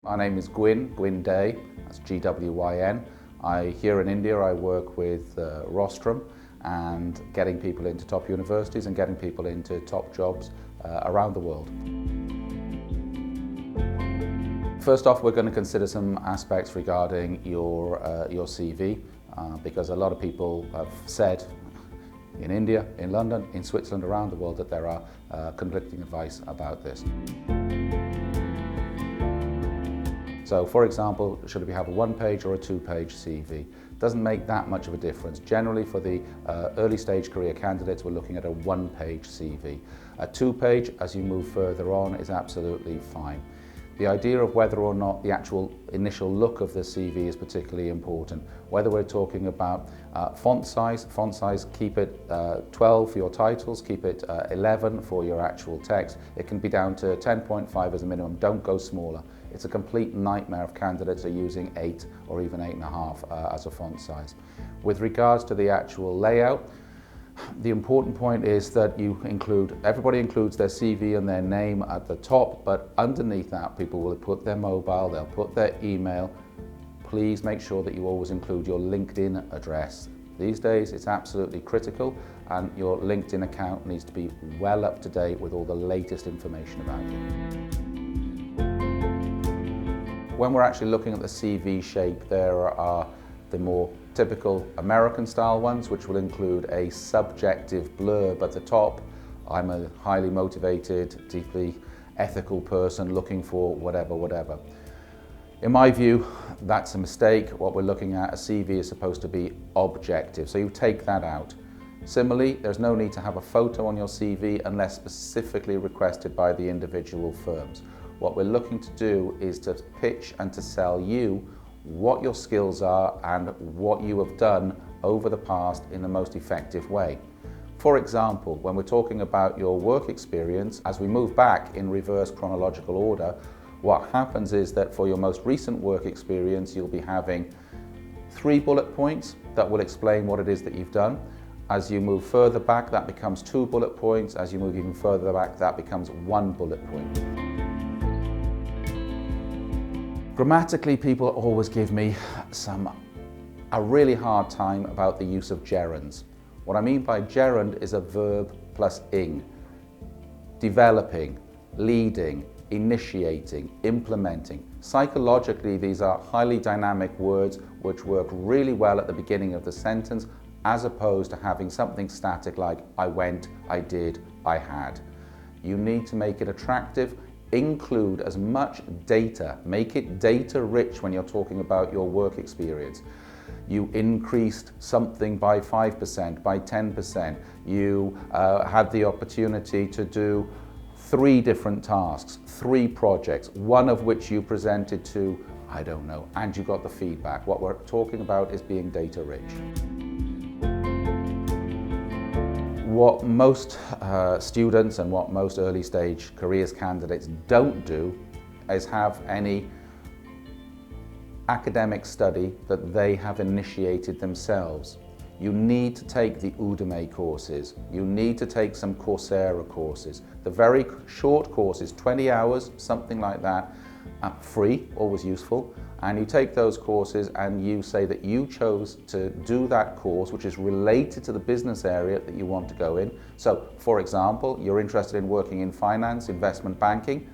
My name is Gwyn Day, that's Gwyn. Here in India I work with Rostrum and getting people into top universities and getting people into top jobs around the world. First off, we're going to consider some aspects regarding your CV because a lot of people have said in India, in London, in Switzerland, around the world that there are conflicting advice about this. So, for example, should we have a one-page or a two-page CV? Doesn't make that much of a difference. Generally, for the early stage career candidates, we're looking at a one-page CV. A two-page, as you move further on, is absolutely fine. The idea of whether or not the actual initial look of the CV is particularly important. Whether we're talking about font size, keep it 12 for your titles, keep it 11 for your actual text. It can be down to 10.5 as a minimum, don't go smaller. It's a complete nightmare if candidates are using 8 or even 8.5 as a font size. With regards to the actual layout, the important point is that everybody includes their CV and their name at the top, but underneath that people will put their mobile, they'll put their email. Please make sure that you always include your LinkedIn address. These days it's absolutely critical, and your LinkedIn account needs to be well up to date with all the latest information about you. When we're actually looking at the CV shape, there are the more typical American style ones, which will include a subjective blurb at the top. I'm a highly motivated, deeply ethical person looking for whatever. In my view, that's a mistake. What we're looking at, a CV is supposed to be objective, so you take that out. Similarly, there's no need to have a photo on your CV unless specifically requested by the individual firms. What we're looking to do is to pitch and to sell you what your skills are and what you have done over the past in the most effective way. For example, when we're talking about your work experience, as we move back in reverse chronological order, what happens is that for your most recent work experience, you'll be having 3 bullet points that will explain what it is that you've done. As you move further back, that becomes 2 bullet points. As you move even further back, that becomes 1 bullet point. Grammatically, people always give me a really hard time about the use of gerunds. What I mean by gerund is a verb plus ing. Developing, leading, initiating, implementing. Psychologically, these are highly dynamic words which work really well at the beginning of the sentence, as opposed to having something static like I went, I did, I had. You need to make it attractive. Include as much data, make it data rich when you're talking about your work experience. You increased something by 5%, by 10%. You had the opportunity to do 3 different tasks, 3 projects, one of which you presented to, I don't know, and you got the feedback. What we're talking about is being data rich. What most students and what most early stage careers candidates don't do is have any academic study that they have initiated themselves. You need to take the Udemy courses. You need to take some Coursera courses. The very short courses, 20 hours, something like that, free, always useful. And you take those courses and you say that you chose to do that course which is related to the business area that you want to go in. So, for example, you're interested in working in finance, investment banking,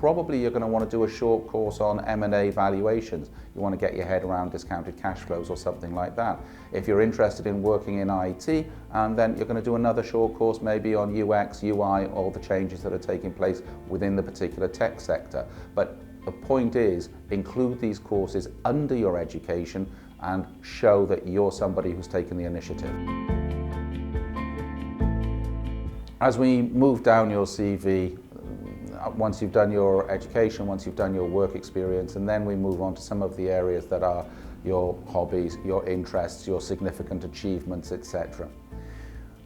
probably you're going to want to do a short course on M&A valuations. You want to get your head around discounted cash flows or something like that. If you're interested in working in IT, and then you're going to do another short course maybe on UX, UI, all the changes that are taking place within the particular tech sector. But the point is, include these courses under your education and show that you're somebody who's taken the initiative. As we move down your CV, once you've done your education, once you've done your work experience, and then we move on to some of the areas that are your hobbies, your interests, your significant achievements, etc.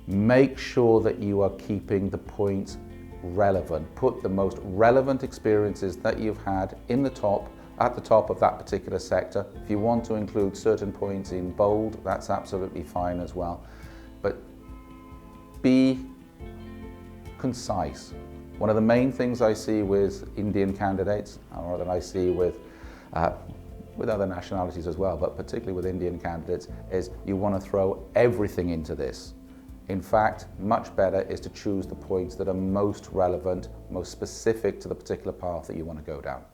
Make sure that you are keeping the points relevant. Put the most relevant experiences that you've had at the top of that particular sector. If you want to include certain points in bold, that's absolutely fine as well. But be concise. One of the main things I see with Indian candidates, or that I see with other nationalities as well, but particularly with Indian candidates, is you want to throw everything into this. In fact, much better is to choose the points that are most relevant, most specific to the particular path that you want to go down.